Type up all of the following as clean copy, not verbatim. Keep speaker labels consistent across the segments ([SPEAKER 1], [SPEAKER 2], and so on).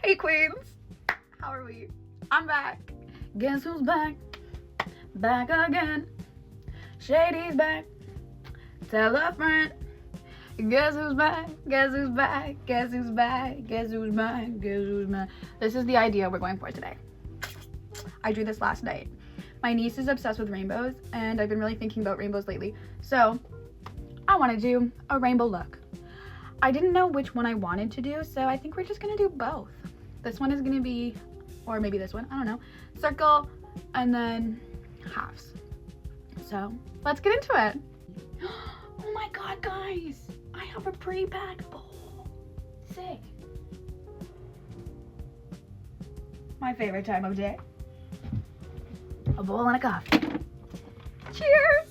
[SPEAKER 1] Hey queens, how are we? I'm back. Guess who's back? Back again. Shady's back. Tell a friend. Guess who's back? Guess who's back? Guess who's back? Guess who's back? Guess who's back? This is the idea we're going for today. I drew this last night. My niece is obsessed with rainbows, and I've been really thinking about rainbows lately. So I want to do a rainbow look. I didn't know which one I wanted to do, so I think we're just gonna do both. This one is gonna be, or maybe this one, I don't know, circle and then halves. So let's get into it. Oh my god, guys, I have a pre-packed bowl. Sick. My favorite time of day. A bowl and a coffee. Cheers.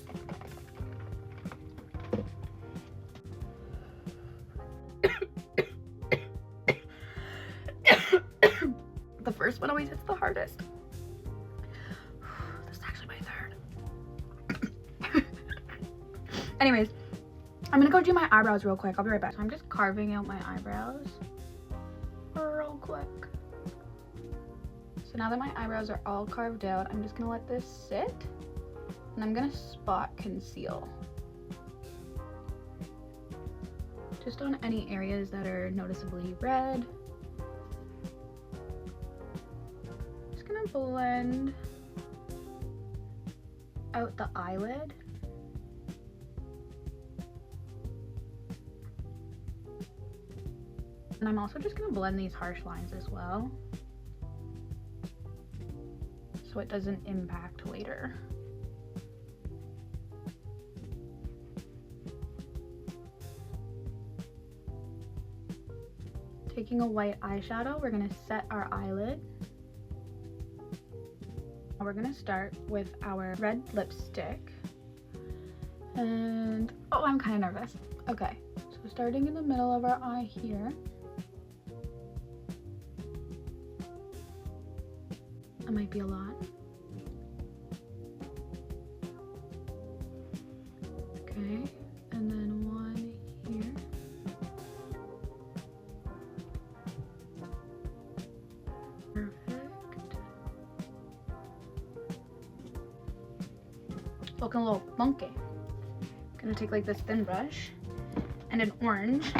[SPEAKER 1] The first one always hits the hardest. This is actually my third. Anyways, I'm gonna go do my eyebrows real quick. I'll be right back. So I'm just carving out my eyebrows real quick. So now that my eyebrows are all carved out, I'm just gonna let this sit and I'm gonna spot conceal. Just on any areas that are noticeably red. Just gonna blend out the eyelid. And I'm also just gonna blend these harsh lines as well, so it doesn't impact later. Taking a white eyeshadow, we're gonna set our eyelid. We're gonna start with our red lipstick. And, oh, I'm kind of nervous. Okay, so starting in the middle of our eye here. That might be a lot. Okay, and then one here. Perfect. Looking a little funky. Gonna take like this thin brush and an orange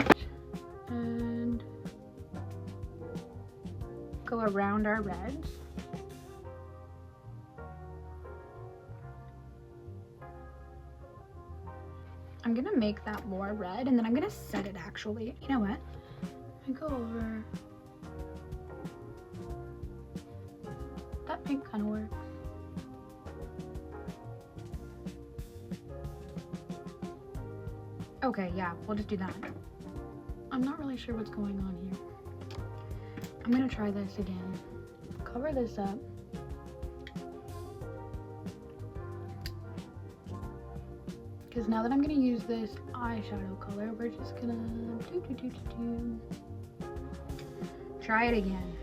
[SPEAKER 1] and go around our reds. I'm gonna make that more red and then I'm gonna set it actually. You know what? I go over. That pink kind of works. Okay, yeah, we'll just do that. I'm not really sure what's going on here. I'm gonna try this again. Cover this up. Because now that I'm gonna use this eyeshadow color, we're just gonna try it again.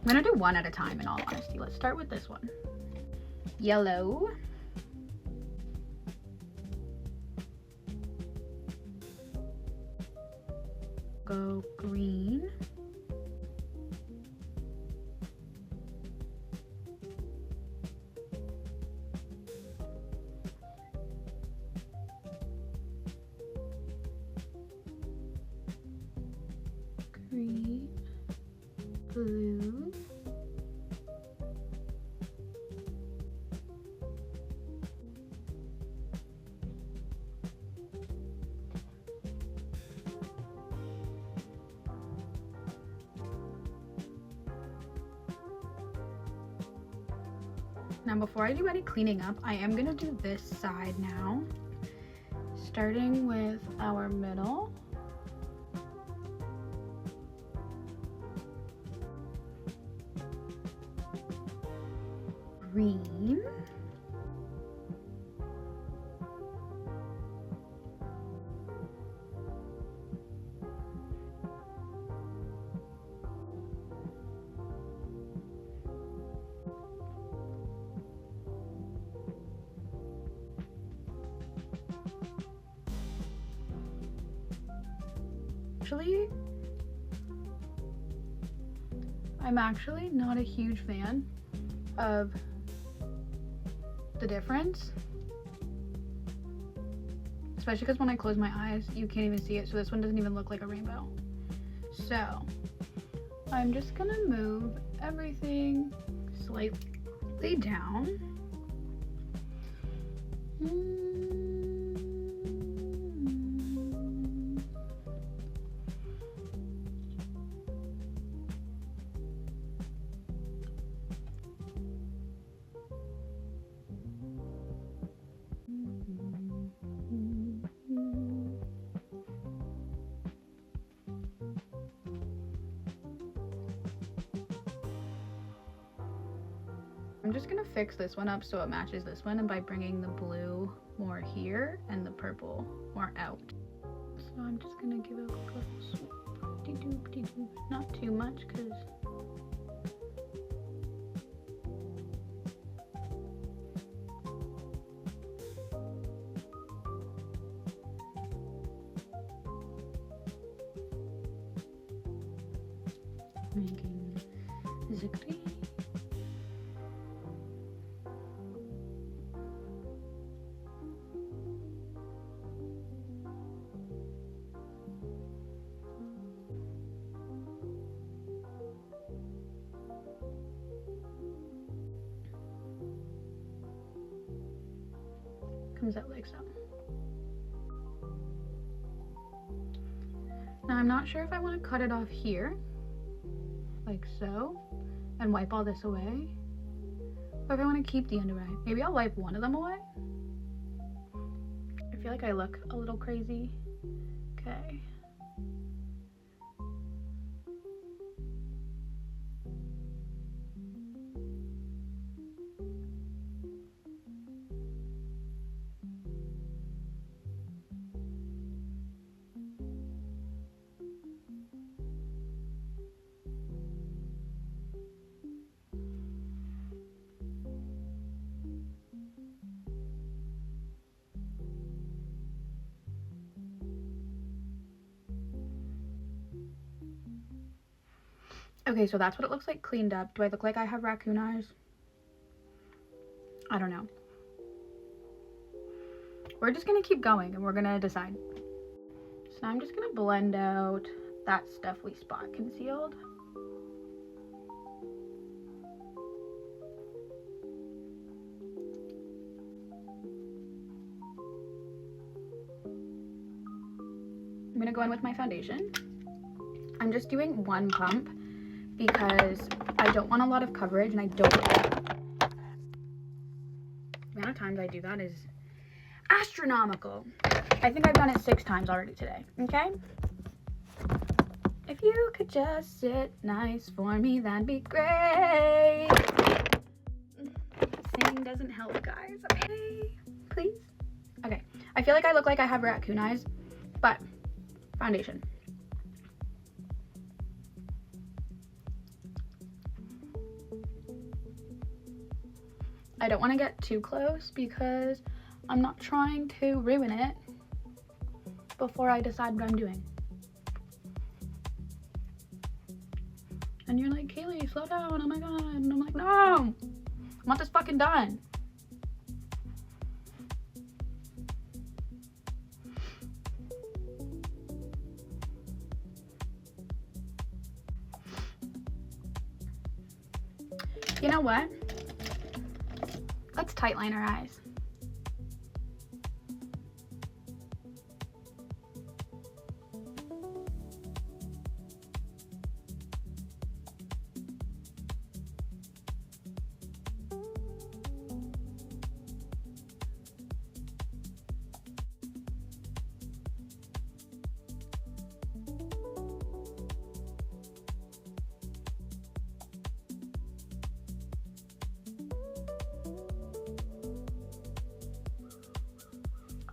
[SPEAKER 1] I'm gonna do one at a time in all honesty. Let's start with this one. Yellow. Go green. Green, blue, now before I do any cleaning up, I am gonna do this side now, starting with our middle. Green. Actually, I'm actually not a huge fan of the difference. Especially because when I close my eyes, you can't even see it. So this one doesn't even look like a rainbow. So I'm just gonna move everything slightly down. I'm just gonna fix this one up so it matches this one, and by bringing the blue more here and the purple more out. So I'm just gonna give it a little swoop. Not too much because making the green. Comes out like so. Now I'm not sure if I want to cut it off here, like so, and wipe all this away, or if I want to keep the under eye. Maybe I'll wipe one of them away. I feel like I look a little crazy. Okay. Okay, so that's what it looks like cleaned up. Do I look like I have raccoon eyes? I don't know. We're just gonna keep going and we're gonna decide. So now I'm just gonna blend out that stuff we spot concealed. I'm gonna go in with my foundation. I'm just doing one pump because I don't want a lot of coverage, and I don't. The amount of times I do that is astronomical. I think I've done it 6 times already today, okay? If you could just sit nice for me, that'd be great. Singing doesn't help, guys, okay? Please? Okay, I feel like I look like I have raccoon eyes, but foundation. I don't want to get too close because I'm not trying to ruin it before I decide what I'm doing. And you're like, Kaylee, slow down, oh my god. And I'm like, no, I want this fucking done. You know what? Let's tight line our eyes.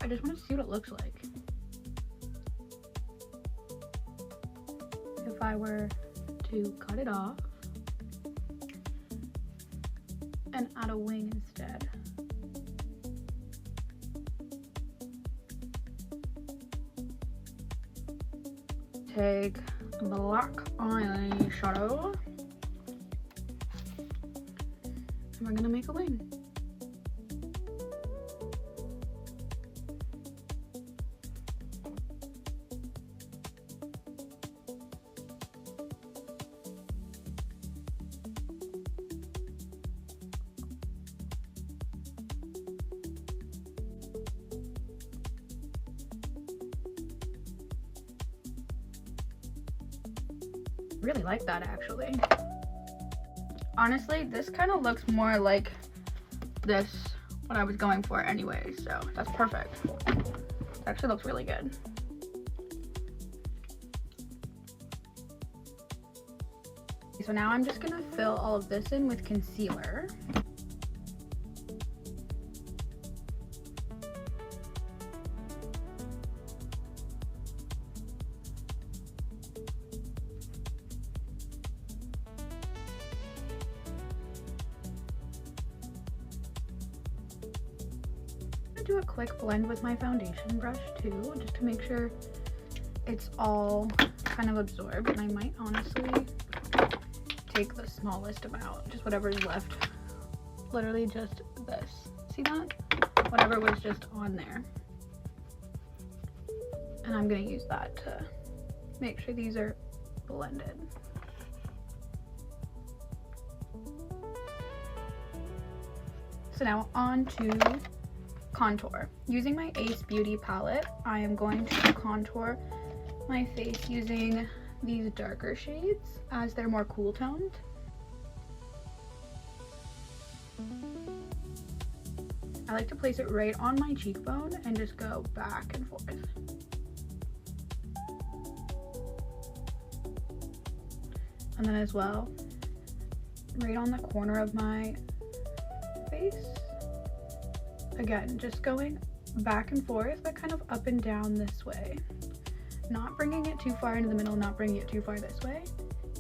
[SPEAKER 1] I just want to see what it looks like. If I were to cut it off and add a wing instead. Take black eyeshadow and we're gonna make a wing. Really like that actually. Honestly, this kind of looks more like this, what I was going for anyway, so that's perfect. It actually looks really good. So now I'm just gonna fill all of this in with concealer. Do a quick blend with my foundation brush too, just to make sure it's all kind of absorbed. And I might honestly take the smallest amount, just whatever's left, literally just this. See that? Whatever was just on there. And I'm gonna use that to make sure these are blended. So now on to contour. Using my Ace Beauty palette, I am going to contour my face using these darker shades as they're more cool toned. I like to place it right on my cheekbone and just go back and forth. And then as well, right on the corner of my face. Again, just going back and forth, but kind of up and down this way. Not bringing it too far into the middle, not bringing it too far this way.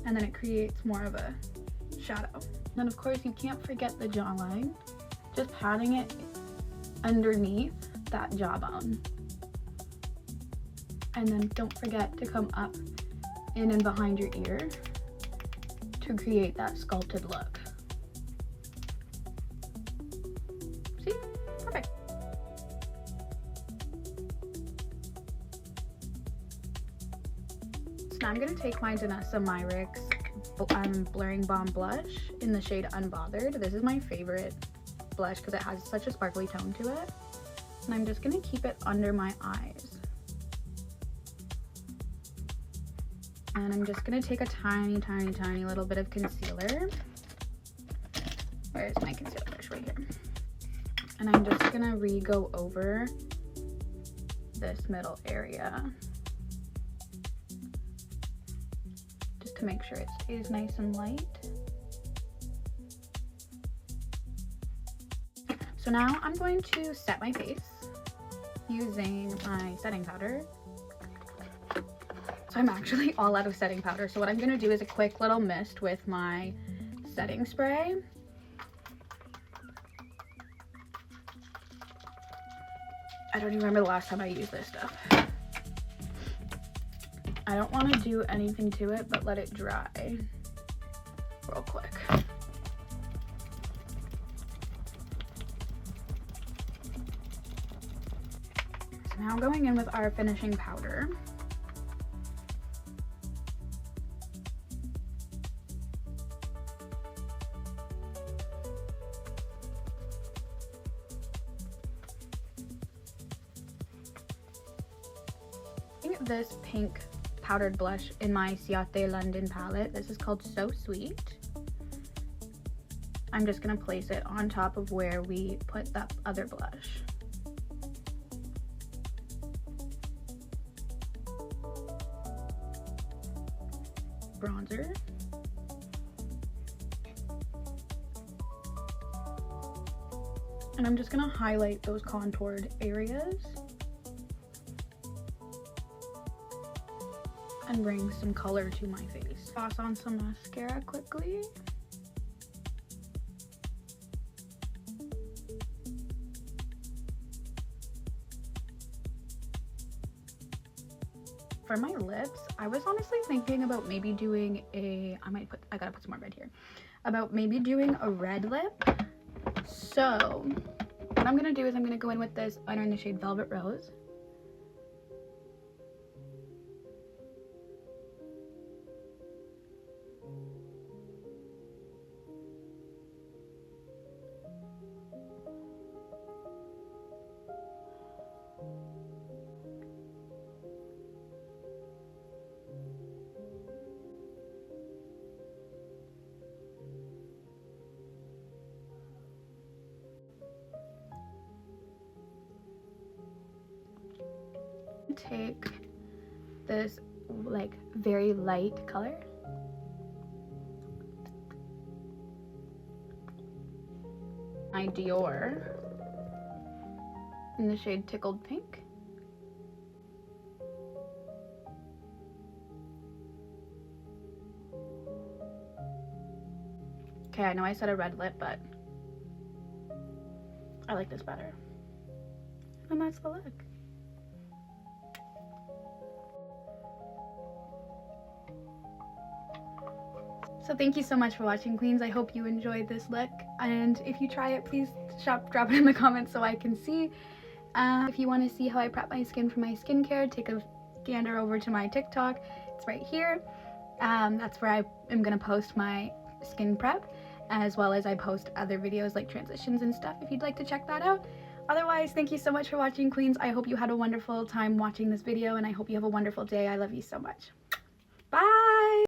[SPEAKER 1] And then it creates more of a shadow. Then of course you can't forget the jawline. Just patting it underneath that jawbone. And then don't forget to come up in and behind your ear to create that sculpted look. See? Perfect. So now I'm going to take my Danessa Myricks Blurring Balm blush in the shade Unbothered. This is my favorite blush because it has such a sparkly tone to it. And I'm just going to keep it under my eyes. And I'm just going to take a tiny little bit of concealer. Where's my concealer brush? Right here. And I'm just going to re-go over this middle area. Just to make sure it stays nice and light. So now I'm going to set my face using my setting powder. So I'm actually all out of setting powder. So what I'm gonna do is a quick little mist with my setting spray. I don't even remember the last time I used this stuff. I don't want to do anything to it, but let it dry real quick. So now going in with our finishing powder. This pink powdered blush in my Ciate London palette. This is called So Sweet. I'm just going to place it on top of where we put that other blush. Bronzer. And I'm just going to highlight those contoured areas. And bring some color to my face. Toss on some mascara quickly. for my lips, I was honestly thinking about maybe doing a, I gotta put some more red here, about maybe doing a red lip. So what I'm gonna do is I'm gonna go in with this eyeliner in the shade Velvet Rose. Take this like very light color, my Dior in the shade Tickled Pink. Okay, I know I said a red lip, but I like this better. And that's the look. So thank you so much for watching, queens. I hope you enjoyed this look, and if you try it, please drop it in the comments so I can see. If you want to see how I prep my skin for my skincare, take a gander over to my TikTok. It's right here. That's where I am going to post my skin prep, as well as I post other videos like transitions and stuff if you'd like to check that out. Otherwise, thank you so much for watching, queens. I hope you had a wonderful time watching this video, and I hope you have a wonderful day. I love you so much.